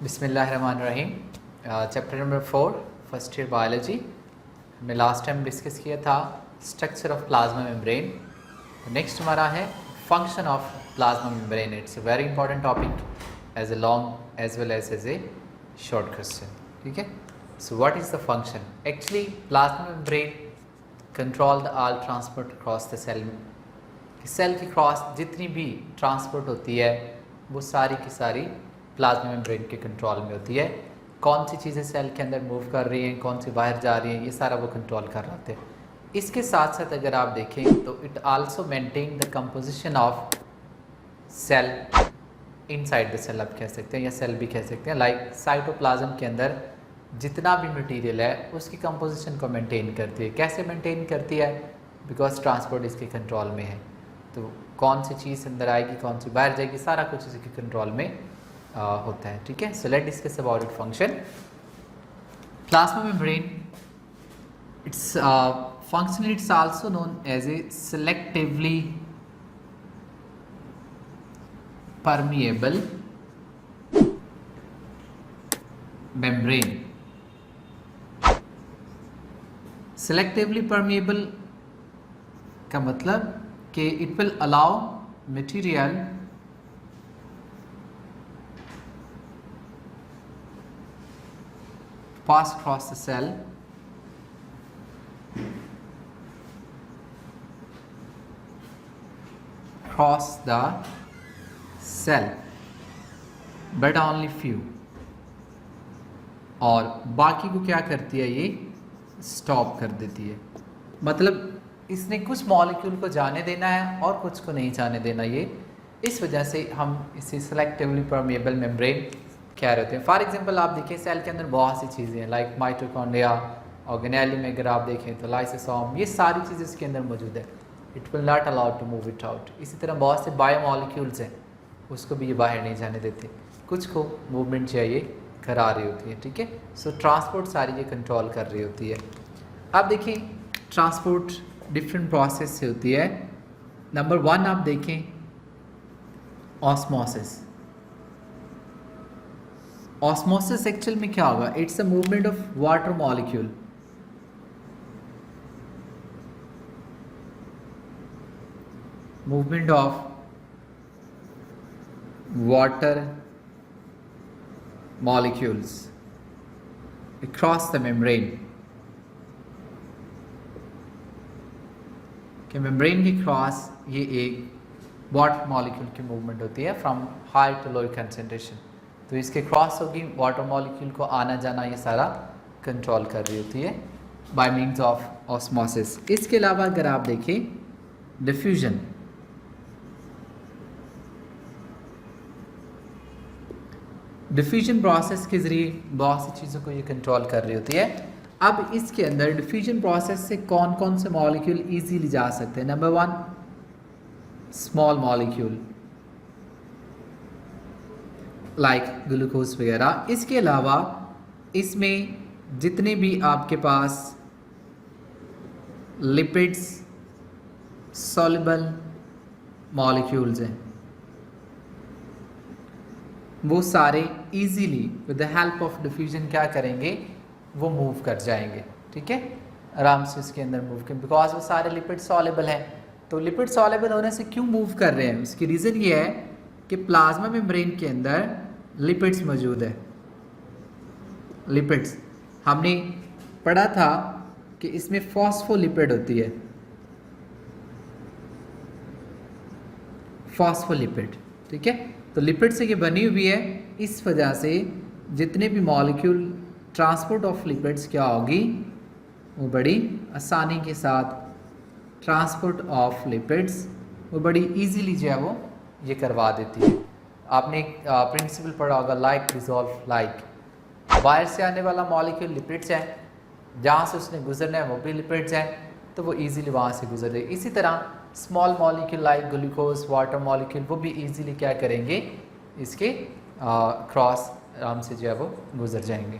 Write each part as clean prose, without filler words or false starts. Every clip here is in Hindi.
बिस्मिल्लाहिर्रहमानिर्रहीम। Chapter number 4 first year biology. हमने लास्ट टाइम डिस्कस किया था structure of plasma membrane. Next हमारा है function of plasma membrane. It's a very important topic as a long as well as a short question. ठीक है, so what is the function? Actually plasma membrane control the all transport across the cell. Cell की क्रॉस जितनी भी ट्रांसपोर्ट होती है वो सारी की सारी प्लाज्मा मेम्ब्रेन के कंट्रोल में होती है। कौन सी चीज़ें सेल के अंदर मूव कर रही हैं, कौन सी बाहर जा रही हैं, ये सारा वो कंट्रोल कर रहे थे। इसके साथ साथ अगर आप देखें तो it also maintain the composition of cell inside the cell, आप कह सकते हैं या सेल भी कह सकते हैं। लाइक साइटोप्लाज्म के अंदर जितना भी मटेरियल है उसकी कंपोजिशन को मेंटेन करती है। कैसे मेंटेन करती है? बिकॉज ट्रांसपोर्ट इसके कंट्रोल में है। तो कौन सी चीज़ अंदर आएगी, कौन सी बाहर जाएगी, सारा कुछ इसके कंट्रोल में होता है। ठीक है, so let discuss about it function. Plasma membrane, it's function it's also known as a selectively permeable membrane। selectively permeable का मतलब कि it will allow material pass across the cell but only few, और बाकी को क्या करती है, ये स्टॉप कर देती है। मतलब इसने कुछ मॉलिक्यूल को जाने देना है और कुछ को नहीं जाने देना। ये इस वजह से हम इसे सेलेक्टिवली परमेबल मेम्ब्रेन कह रहे होते हैं। फॉर एग्जांपल आप देखिए सेल के अंदर बहुत सी चीज़ें हैं, लाइक माइटोकॉन्ड्रिया, ऑर्गेनेली में अगर आप देखें तो लाइसोसोम, ये सारी चीज़ें इसके अंदर मौजूद है। It will not allowed to move it out. इसी तरह बहुत से बायोमॉलिक्यूल्स हैं, उसको भी ये बाहर नहीं जाने देते, कुछ को मूवमेंट चाहिए करा रही होती है। ठीक है, सो ट्रांसपोर्ट सारी ये कंट्रोल कर रही होती है। अब देखिए ट्रांसपोर्ट डिफरेंट प्रोसेस से होती है। नंबर 1 आप देखें ऑस्मोसिस। ऑस्मोसिस एक्चुअल में क्या होगा? It's a movement of water molecule. Movement of water molecules across the membrane। कि मेम्ब्रेन के क्रॉस ये एक वाटर मॉलिक्यूल की मूवमेंट होती है from high to lower concentration. तो इसके क्रॉस होगी, वाटर मॉलिक्यूल को आना जाना ये सारा कंट्रोल कर रही होती है बाय मीन्स ऑफ ऑस्मोसिस। इसके अलावा अगर आप देखें डिफ्यूजन, डिफ्यूजन प्रोसेस के ज़रिए बहुत सी चीज़ों को ये कंट्रोल कर रही होती है। अब इसके अंदर डिफ्यूजन प्रोसेस से कौन कौन से मॉलिक्यूल इजीली जा सकते हैं? Number 1 small molecule like glucose वगैरह। इसके अलावा इसमें जितने भी आपके पास लिपिड्स सॉल्युबल मॉलिक्यूल्स हैं वो सारे easily with the help of diffusion क्या करेंगे, वो मूव कर जाएंगे। ठीक है, आराम से इसके अंदर मूव करें, बिकॉज वो सारे लिपिड सॉल्युबल हैं। तो लिपिड सॉल्युबल होने से क्यों मूव कर रहे हैं? उसकी रीज़न ये है कि प्लाज्मा मेम्ब्रेन के अंदर लिपिड्स मौजूद है। लिपिड्स हमने पढ़ा था कि इसमें फॉस्फोलिपिड होती है, फॉस्फोलिपिड। ठीक है, तो लिपिड से ये बनी हुई है। इस वजह से जितने भी मॉलिक्यूल ट्रांसपोर्ट ऑफ लिपिड्स क्या होगी, वो बड़ी आसानी के साथ ट्रांसपोर्ट ऑफ लिपिड्स वो बड़ी इजीली जो है वो ये करवा देती है। आपने एक प्रिंसिपल पढ़ा होगा लाइक डिजॉल्व लाइक। बाहर से आने वाला मॉलिक्यूल लिपिड्स है, जहाँ से उसने गुजरना है वो भी लिपिड्स हैं, तो वो इजीली वहाँ से गुजर रहे। इसी तरह small molecule like glucose, water molecule, वो भी इजीली क्या करेंगे, इसके क्रॉस आराम से जो है वो गुजर जाएंगे।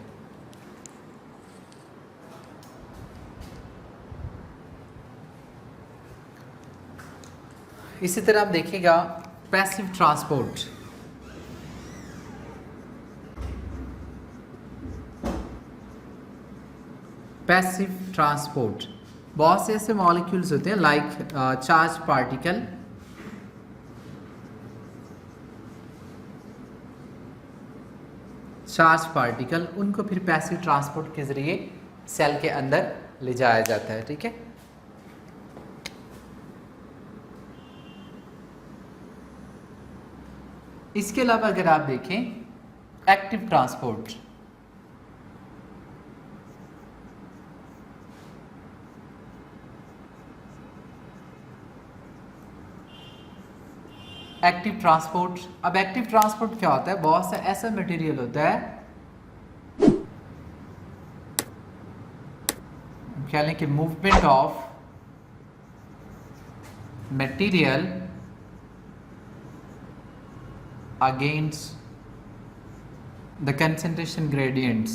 इसी तरह आप देखिएगा पैसिव ट्रांसपोर्ट। पैसिव ट्रांसपोर्ट, बहुत से ऐसे मॉलिक्यूल्स होते हैं लाइक चार्ज पार्टिकल, उनको फिर पैसिव ट्रांसपोर्ट के जरिए सेल के अंदर ले जाया जाता है। ठीक है, इसके अलावा अगर आप देखें एक्टिव ट्रांसपोर्ट, एक्टिव ट्रांसपोर्ट, अब एक्टिव ट्रांसपोर्ट क्या होता है, बहुत सा ऐसा मटेरियल होता है, कह लें कि movement of material against the concentration gradients,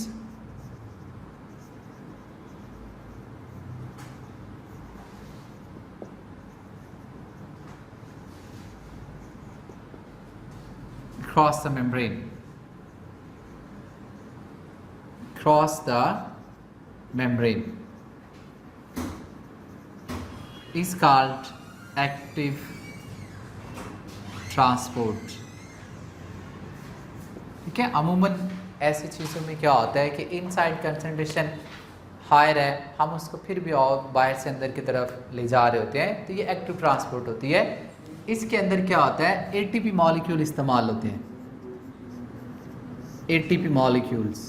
cross the membrane, is called active transport। ठीक है, अमूमन ऐसी चीज़ों में क्या होता है कि इनसाइड कंसंट्रेशन हायर है, हम उसको फिर भी और बाहर से अंदर की तरफ ले जा रहे होते हैं, तो ये एक्टिव ट्रांसपोर्ट होती है। इसके अंदर क्या होता है, एटीपी मॉलिक्यूल इस्तेमाल होते हैं, एटीपी मॉलिक्यूल्स।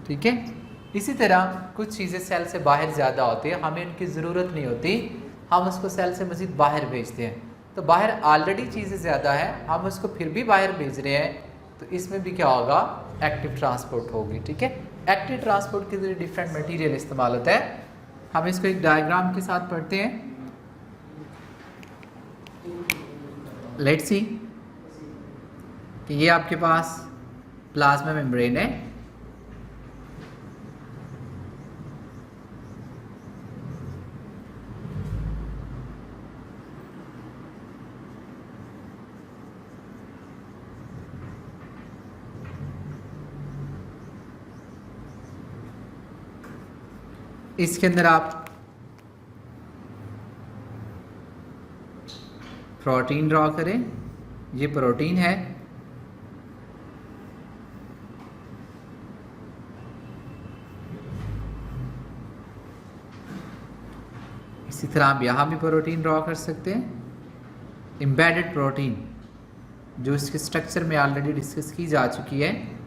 ठीक है, इसी तरह कुछ चीज़ें सेल से बाहर ज़्यादा होती है, हमें उनकी ज़रूरत नहीं होती, हम उसको सेल से मज़ीद बाहर भेजते हैं, तो बाहर ऑलरेडी चीज़ें ज़्यादा है, हम उसको फिर भी बाहर भेज रहे हैं, तो इसमें भी क्या होगा, एक्टिव ट्रांसपोर्ट होगी। ठीक है, एक्टिव ट्रांसपोर्ट के लिए डिफरेंट मटेरियल इस्तेमाल होता है, हम इसको एक डायग्राम के साथ पढ़ते हैं। लेट्स सी कि ये आपके पास प्लाज्मा मेम्ब्रेन है, इसके अंदर आप प्रोटीन ड्रॉ करें, ये प्रोटीन है, इसी तरह आप यहाँ भी प्रोटीन ड्रॉ कर सकते हैं, एम्बेडेड प्रोटीन जो इसके स्ट्रक्चर में ऑलरेडी डिस्कस की जा चुकी है।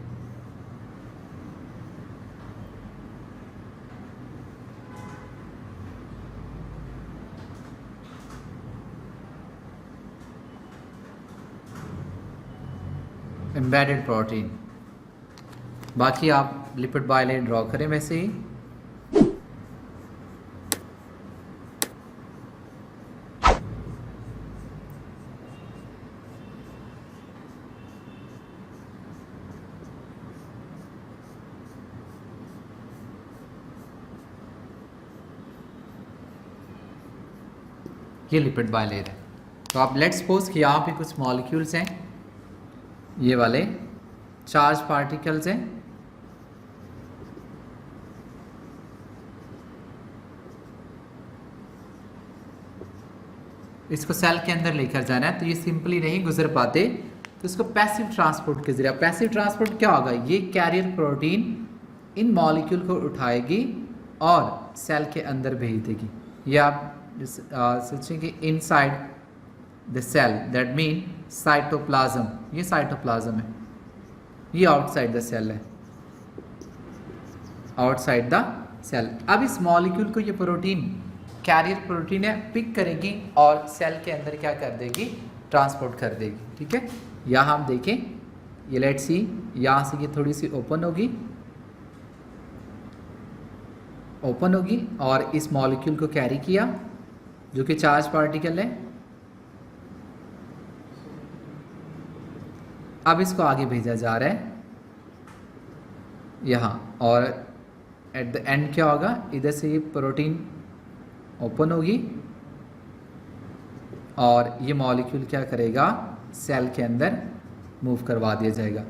एम्बेडेड प्रोटीन, बाकी आप लिपिड बायलेट ड्रॉ करें वैसे ही। ये लिपिड बायलेट है, तो आप लेट्स सपोज कि यहाँ पे कुछ मॉलिक्यूल्स हैं, ये वाले चार्ज पार्टिकल्स हैं, इसको सेल के अंदर लेकर जाना है, तो ये सिंपली नहीं गुजर पाते, तो इसको पैसिव ट्रांसपोर्ट के जरिए। पैसिव ट्रांसपोर्ट क्या होगा, ये कैरियर प्रोटीन इन मॉलिक्यूल को उठाएगी और सेल के अंदर भेज देगी। ये आप सोचें कि inside the cell, that mean cytoplasm, ये साइटोप्लाज्म है, ये आउटसाइड द सेल है, आउटसाइड द सेल। अब इस मॉलिक्यूल को ये प्रोटीन, कैरियर प्रोटीन है, पिक करेगी और सेल के अंदर क्या कर देगी, ट्रांसपोर्ट कर देगी। ठीक है, यहाँ हम देखें, ये लेट्स सी, यहाँ से ये थोड़ी सी ओपन होगी, और इस मॉलिक्यूल को कैरी किया जो कि चार्ज पार्टिकल है, अब इसको आगे भेजा जा रहा है यहाँ, और एट द एंड क्या होगा, इधर से ये प्रोटीन ओपन होगी और ये मॉलिक्यूल क्या करेगा, सेल के अंदर मूव करवा दिया जाएगा।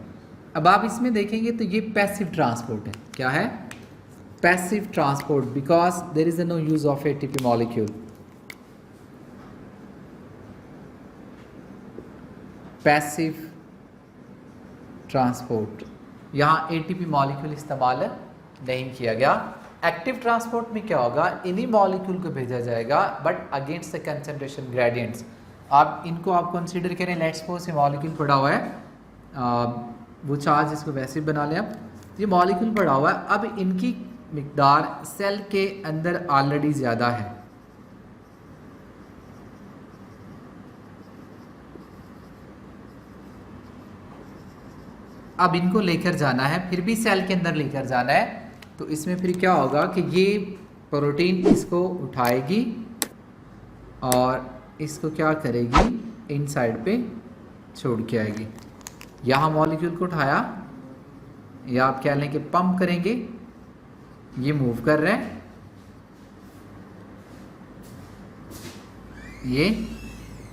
अब आप इसमें देखेंगे तो ये पैसिव ट्रांसपोर्ट है, क्या है, passive transport because there is no use of ATP molecule. Passive transport, यहाँ एटीपी मॉलिक्यूल इस्तेमाल नहीं किया गया। एक्टिव ट्रांसपोर्ट में क्या होगा, इन्हीं मॉलिक्यूल को भेजा जाएगा but against the concentration gradients. आप इनको आप कंसीडर करें, लेट्स सपोज ये मॉलिक्यूल पड़ा हुआ है, वो चार्ज इसको वैसे ही बना लें। अब ये मॉलिक्यूल पड़ा हुआ है, अब इनकी मिकदार सेल के अंदर ऑलरेडी ज़्यादा है। अब इनको लेकर जाना है, फिर भी सेल के अंदर लेकर जाना है, तो इसमें फिर क्या होगा कि ये प्रोटीन इसको उठाएगी और इसको क्या करेगी, इन साइड पे छोड़ के आएगी। यहाँ मॉलिक्यूल को उठाया, या आप कह लें कि पंप करेंगे, ये मूव कर रहे हैं, ये,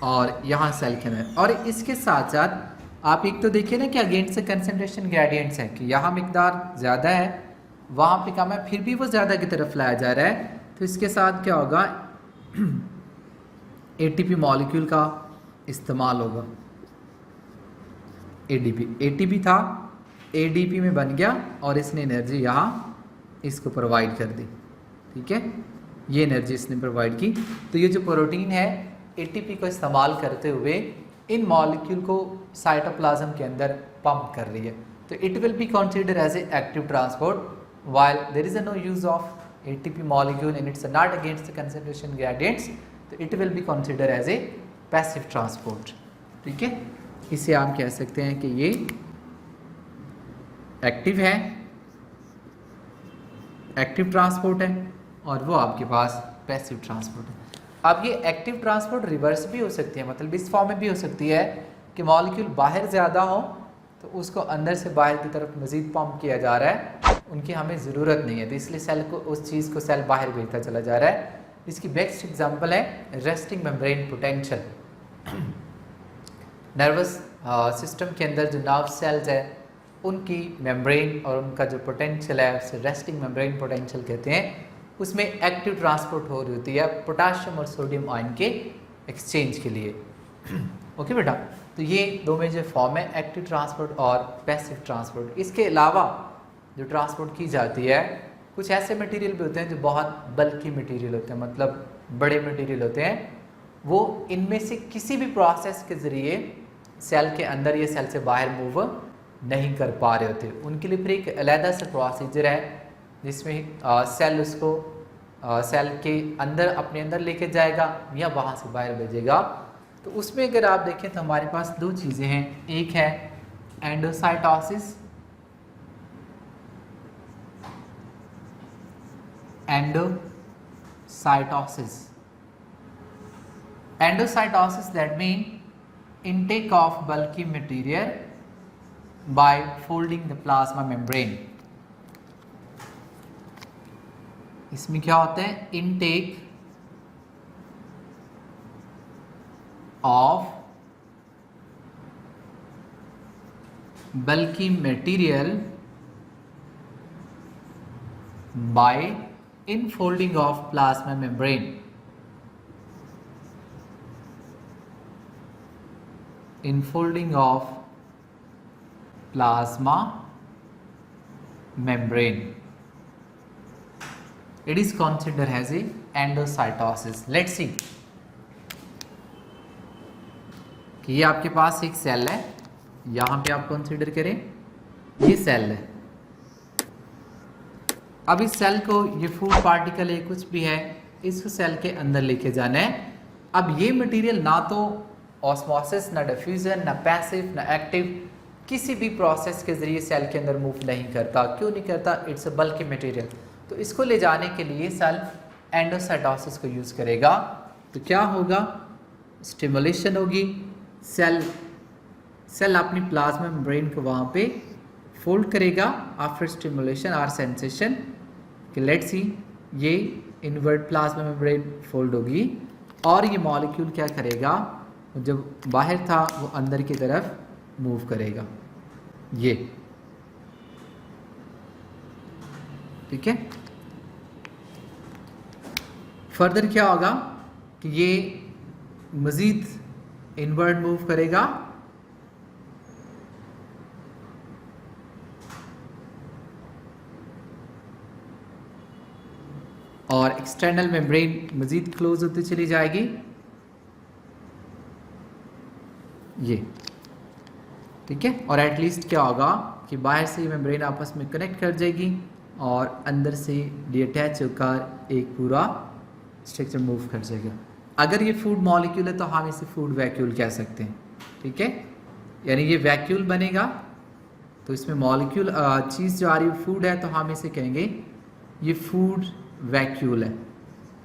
और यहाँ सेल के अंदर। और इसके साथ साथ आप एक तो देखिए ना कि अगेंस्ट से कंसंट्रेशन ग्रेडियंट्स है कि यहाँ मिकदार ज़्यादा है, वहाँ पे कम है, फिर भी वो ज़्यादा की तरफ लाया जा रहा है। तो इसके साथ क्या होगा, एटीपी मॉलिक्यूल का इस्तेमाल होगा। एटीपी था, एडीपी में बन गया और इसने एनर्जी यहाँ इसको प्रोवाइड कर दी। ठीक है, ये एनर्जी इसने प्रोवाइड की। तो ये जो प्रोटीन है एटीपी को इस्तेमाल करते हुए इन मॉलिक्यूल को साइटोप्लाज्म के अंदर पंप कर रही है। तो it will be consider as a active transport while there is no use of ATP molecule and it's not against the concentration gradients, तो it will be consider as a passive transport. ठीक है, इसे आप कह सकते हैं कि ये एक्टिव है, एक्टिव ट्रांसपोर्ट है, और वो आपके पास पैसिव ट्रांसपोर्ट है। अब ये एक्टिव ट्रांसपोर्ट रिवर्स भी हो सकती है, मतलब इस फॉर्म में भी हो सकती है कि मॉलिक्यूल बाहर ज़्यादा हो तो उसको अंदर से बाहर की तरफ मज़ीद पंप किया जा रहा है, उनकी हमें ज़रूरत नहीं है, तो इसलिए सेल को उस चीज़ को सेल बाहर भेजता चला जा रहा है। इसकी बेस्ट एग्जांपल है resting membrane potential. Nervous system के अंदर जो नर्व सेल्स है उनकी मेम्ब्रेन और उनका जो पोटेंशियल है उसे रेस्टिंग मेम्ब्रेन पोटेंशियल कहते हैं। उसमें एक्टिव ट्रांसपोर्ट हो रही होती है पोटाशियम और सोडियम आयन के एक्सचेंज के लिए। ओके बेटा, तो ये दो मेजर फॉर्म है, एक्टिव ट्रांसपोर्ट और पैसिव ट्रांसपोर्ट। इसके अलावा जो ट्रांसपोर्ट की जाती है, कुछ ऐसे मटेरियल भी होते हैं जो बहुत बल्की मटेरियल होते हैं, मतलब बड़े मटेरियल होते हैं, वो इनमें से किसी भी प्रोसेस के ज़रिए सेल के अंदर या सेल से बाहर मूव नहीं कर पा रहे होते। उनके लिए फिर एक अलहदा सा प्रोसीजर है जिसमें सेल उसको सेल के अंदर अपने अंदर लेके जाएगा या वहाँ से बाहर भेजेगा। तो उसमें अगर आप देखें तो हमारे पास दो चीज़ें हैं, एक है endocytosis, endocytosis that mean intake of bulky material by folding the plasma membrane। इसमें क्या होता है, intake of bulky material by infolding of plasma membrane। Infolding of plasma membrane, it is considered as a endocytosis। Let's see कि ये आपके पास एक सेल है, यहाँ पे आप कंसिडर करें ये सेल है। अब इस सेल को, ये फूड पार्टिकल है कुछ भी है, इसको सेल के अंदर लेके जाना है। अब ये मटेरियल ना तो ऑस्मोसिस, ना डिफ्यूजन, ना पैसिव, ना एक्टिव, किसी भी प्रोसेस के ज़रिए सेल के अंदर मूव नहीं करता। क्यों नहीं करता, इट्स अ बल्की मटेरियल। तो इसको ले जाने के लिए सेल एंडोसाइटोसिस को यूज़ करेगा। तो क्या होगा, स्टिमुलेशन होगी, सेल अपनी प्लाज्मा मेम्ब्रेन को वहाँ पे फोल्ड करेगा आफ्टर स्टिमुलेशन और सेंसेशन कि लेट्स सी, ये इनवर्ट प्लाज्मा मेम्ब्रेन फोल्ड होगी और ये मॉलिक्यूल क्या करेगा, जब बाहर था वो अंदर की तरफ मूव करेगा, ये ठीक है। फर्दर क्या होगा कि ये मज़ीद इनवर्ड मूव करेगा और एक्सटर्नल मेम्ब्रेन मज़ीद क्लोज होती चली जाएगी, ये ठीक है। और एटलीस्ट क्या होगा कि बाहर से ये मेम्ब्रेन आपस में कनेक्ट कर जाएगी और अंदर से डिअटैच होकर एक पूरा स्ट्रक्चर मूव कर जाएगा। अगर ये फूड मॉलिक्यूल है तो हम इसे फूड वैक्यूल कह सकते हैं, ठीक है। यानी ये वैक्यूल बनेगा तो इसमें मॉलिक्यूल चीज़ जो आ रही है फूड है तो हम इसे कहेंगे ये फूड वैक्यूल है,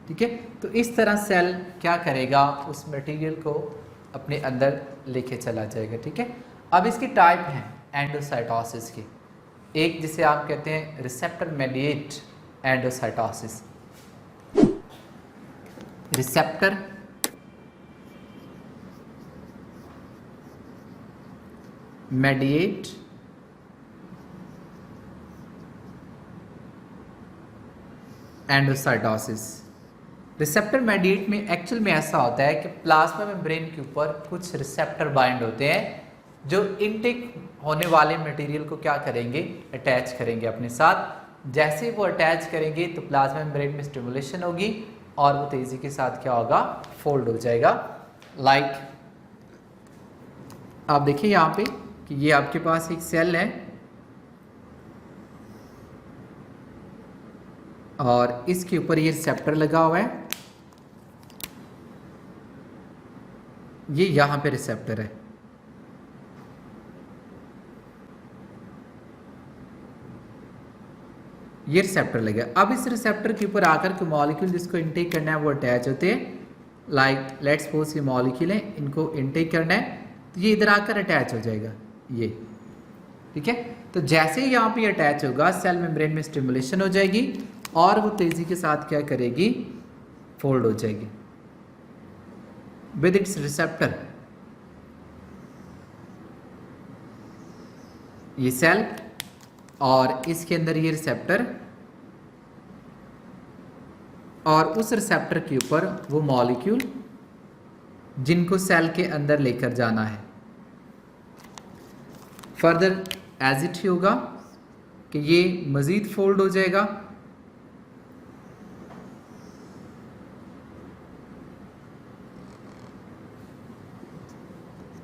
ठीक है। तो इस तरह सेल क्या करेगा, उस मटेरियल को अपने अंदर लेके चला जाएगा, ठीक है। अब इसकी टाइप है एंडोसाइटोसिस की। एक जिसे आप कहते हैं receptor mediate endocytosis, receptor mediate endocytosis. Receptor mediate में एक्चुअल में ऐसा होता है कि प्लाज्मा मेम्ब्रेन के ऊपर कुछ रिसेप्टर बाइंड होते हैं जो इनटेक होने वाले मटेरियल को क्या करेंगे, अटैच करेंगे अपने साथ। जैसे वो अटैच करेंगे तो प्लाज्मा मेम्ब्रेन में स्टिमुलेशन होगी और वो तेज़ी के साथ क्या होगा, फोल्ड हो जाएगा। लाइक आप देखिए यहाँ पे कि ये आपके पास एक सेल है और इसके ऊपर ये रिसेप्टर लगा हुआ है, ये यहाँ पे रिसेप्टर है, ये रिसेप्टर लगा। अब इस रिसेप्टर के ऊपर आकर के मॉलिक्यूल जिसको इनटेक करना है वो अटैच होते हैं। लाइक लेट्स सपोज ये मॉलिक्यूल है, इनको इनटेक करना है तो ये इधर आकर अटैच हो जाएगा, ये ठीक है। तो जैसे ही यहाँ पे अटैच होगा सेल मेम्ब्रेन में स्टिमुलेशन हो जाएगी और वो तेजी के साथ क्या करेगी, फोल्ड हो जाएगी विद इट्स रिसेप्टर। ये सेल और इसके अंदर ये रिसेप्टर और उस रिसेप्टर के ऊपर वो मॉलिक्यूल जिनको सेल के अंदर लेकर जाना है। फर्दर एज इट ही होगा कि ये मजीद फोल्ड हो जाएगा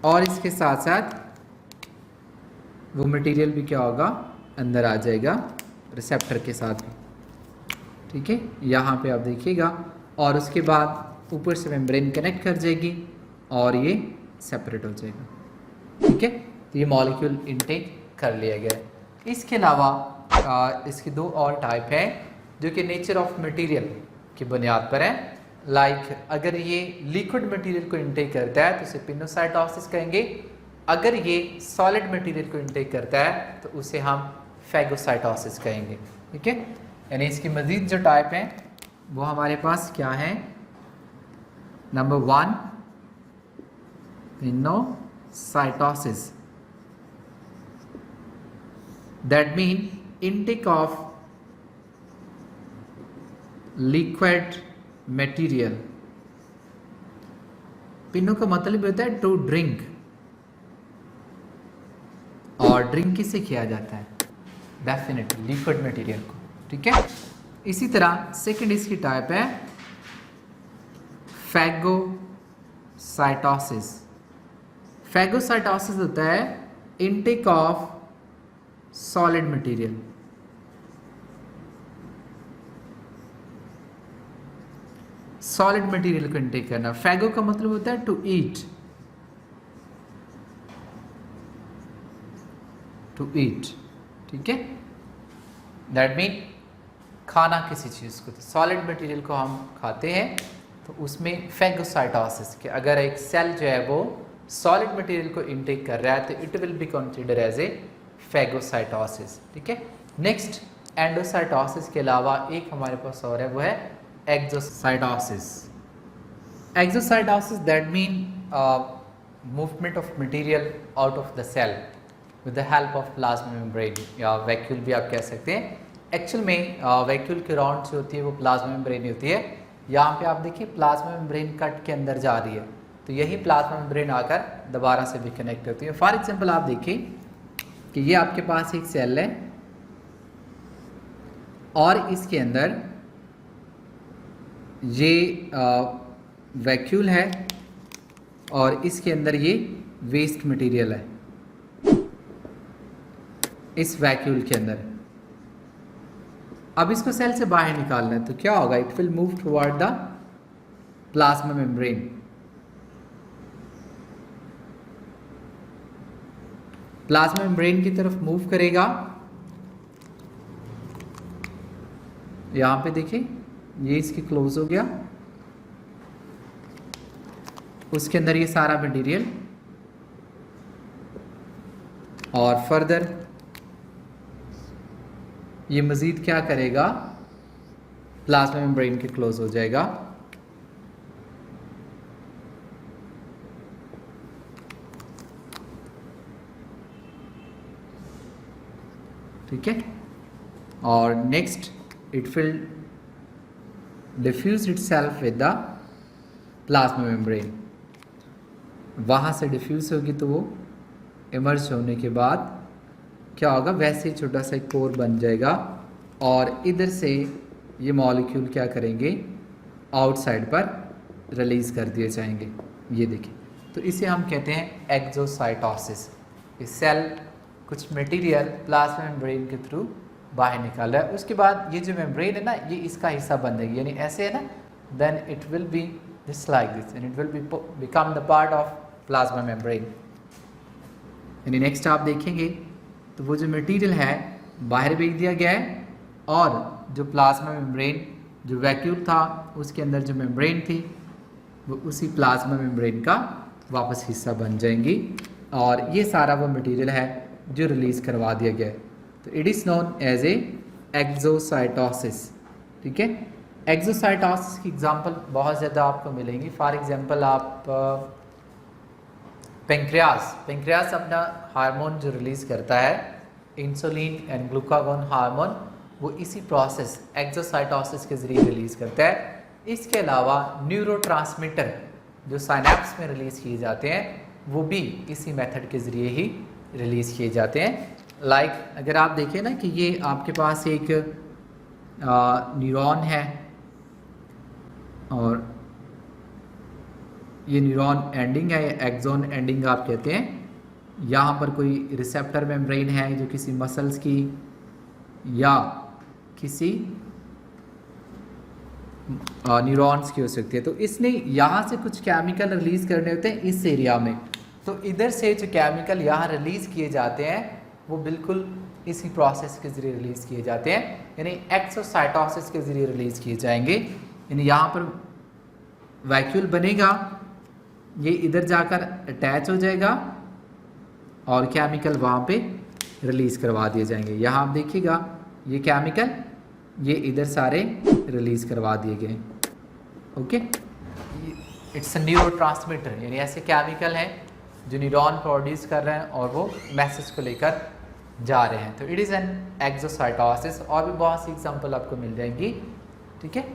और इसके साथ साथ वो मटेरियल भी क्या होगा, अंदर आ जाएगा रिसेप्टर के साथ भी, ठीक है। यहाँ पे आप देखिएगा और उसके बाद ऊपर से मेम्ब्रेन कनेक्ट कर जाएगी और ये सेपरेट हो जाएगा, ठीक है। तो ये मॉलिक्यूल इनटेक कर लिया गया है। इसके अलावा इसकी दो और टाइप है जो कि नेचर ऑफ मटेरियल की बुनियाद पर है। लाइक अगर ये लिक्विड मटेरियल को इनटेक करता है तो उसे पिनोसाइटोसिस कहेंगे। अगर ये सॉलिड मटेरियल को इनटेक करता है तो उसे हम फैगोसाइटोसिस कहेंगे, ठीक है। यानी इसकी मजीद जो टाइप हैं वो हमारे पास क्या है, number 1 pinocytosis, that mean intake of liquid material. Pino का मतलब होता है टू ड्रिंक, और ड्रिंक किसे किया जाता है, डेफिनेटली लिक्विड मटेरियल को, ठीक है। इसी तरह सेकंड इसकी टाइप है फैगोसाइटोसिस। फैगोसाइटोसिस होता है intake of solid material. Solid material को इनटेक करना। फैगो का मतलब होता है टू ईट, टू ईट, ठीक है। दैट मीन खाना किसी चीज़ को, तो सॉलिड मटेरियल को हम खाते हैं तो उसमें फैगोसाइटोसिस के अगर एक सेल जो है वो सॉलिड मटेरियल को इनटेक कर रहा है तो it will be consider as a phagocytosis, ठीक है। नेक्स्ट एंडोसाइटोसिस के अलावा एक हमारे पास और है, वो है exocytosis. Exocytosis that mean movement of material out of the cell with the help of plasma membrane, या वैक्यूल भी आप कह सकते हैं। एक्चुअल में वैक्यूल की राउंड जो होती है वो प्लाज्मा मेम्ब्रेन होती है, यहाँ पे आप देखिए प्लाज्मा मेम्ब्रेन कट के अंदर जा रही है, तो यही प्लाज्मा मेम्ब्रेन आकर दोबारा से भी कनेक्ट होती है। फॉर एग्जांपल आप देखिए कि ये आपके पास एक सेल है और इसके अंदर ये वैक्यूल है और इसके अंदर ये वेस्ट मटेरियल है इस वैक्यूल के अंदर। अब इसको सेल से बाहर निकालना है तो क्या होगा, it will move toward the plasma membrane. Plasma membrane की तरफ मूव करेगा। यहां पे देखिए ये इसके क्लोज हो गया, उसके अंदर ये सारा मटेरियल, और फर्दर ये मजीद क्या करेगा, प्लाज्मा मेम्ब्रेन के क्लोज हो जाएगा। ठीक है, और next it will diffuse itself with the plasma membrane. वहाँ से डिफ्यूज होगी तो वो इमर्ज होने के बाद क्या होगा, वैसे ही छोटा सा एक पोर बन जाएगा और इधर से ये मॉलिक्यूल क्या करेंगे, आउटसाइड पर रिलीज कर दिए जाएंगे। ये देखिए, तो इसे हम कहते हैं एक्सोसाइटोसिस। ये सेल कुछ मटेरियल प्लाज्मा मेम्ब्रेन के थ्रू बाहर निकाल रहा है, उसके बाद ये जो मेम्ब्रेन है ना, ये इसका हिस्सा बन जाएगी, यानी ऐसे है ना, then it will be this like this and it will be become the part of plasma membrane. यानी नेक्स्ट आप देखेंगे तो वो जो मटेरियल है बाहर भेज दिया गया है और जो प्लाज्मा मेम्ब्रेन जो वैक्यूल था उसके अंदर जो मेम्ब्रेन थी वो उसी प्लाज्मा मेम्ब्रेन का वापस हिस्सा बन जाएंगी और ये सारा वो मटेरियल है जो रिलीज करवा दिया गया है। तो it is known as a exocytosis. ठीक है, एक्सोसाइटोसिस की एग्जांपल बहुत ज़्यादा आपको मिलेंगी। फॉर एग्जांपल आप पेंक्रियास अपना हार्मोन जो रिलीज़ करता है, इंसुलिन एंड ग्लूकागोन हार्मोन, वो इसी प्रोसेस एक्सोसाइटोसिस के ज़रिए रिलीज़ करता है। इसके अलावा न्यूरोट्रांसमीटर जो साइनेप्स में रिलीज़ किए जाते हैं वो भी इसी मेथड के ज़रिए ही रिलीज़ किए जाते हैं। लाइक अगर आप देखें ना कि ये आपके पास एक न्यूरॉन है और ये न्यूरॉन एंडिंग है, एक्सोन एंडिंग आप कहते हैं। यहाँ पर कोई रिसेप्टर मेम्ब्रेन है जो किसी मसल्स की या किसी न्यूरॉन्स की हो सकती है, तो इसने यहाँ से कुछ केमिकल रिलीज़ करने होते हैं इस एरिया में, तो इधर से जो केमिकल यहाँ रिलीज़ किए जाते हैं वो बिल्कुल इसी प्रोसेस के ज़रिए रिलीज़ किए जाते हैं, यानी एक्सोसाइटोसिस के ज़रिए रिलीज़ किए जाएंगे। यानी यहाँ पर वैक्यूल बनेगा, ये इधर जाकर अटैच हो जाएगा और केमिकल वहाँ पे रिलीज़ करवा दिए जाएंगे। यहाँ आप देखिएगा ये केमिकल ये इधर सारे रिलीज़ करवा दिए गए। ओके, इट्स अ न्यूरोट्रांसमीटर, यानी ऐसे केमिकल हैं जो न्यूरॉन प्रोड्यूस कर रहे हैं और वो मैसेज को लेकर जा रहे हैं। तो इट इज़ एन एक्सोसाइटोसिस। और भी बहुत सी एग्जांपल आपको मिल जाएंगी। ठीक है,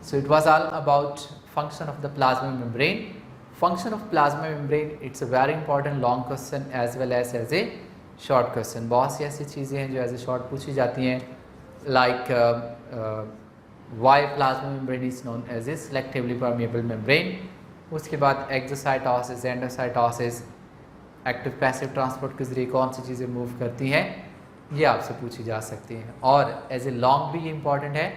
so it was all about function of the plasma membrane. Function of plasma membrane, it's a very important long question as well as a short question. बहुत सी ऐसी चीज़ें हैं जो एज ए शॉर्ट पूछी जाती हैं, like why plasma membrane is known as a selectively permeable membrane. उसके बाद exocytosis, endocytosis, active passive transport के जरिए कौन सी चीज़ें मूव करती हैं, ये आपसे पूछी जा सकती हैं। और एज ए लॉन्ग भी ये इंपॉर्टेंट है,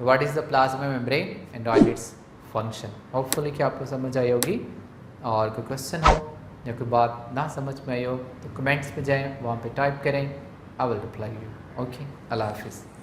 what is the plasma membrane and what its function. Hopefully कि आपको समझ आई होगी। और कोई क्वेश्चन हो या कोई बात ना समझ में आई हो तो कमेंट्स पे जाएं, वहाँ पे टाइप करें, I will reply you. Okay, अल्लाह हाफिज़।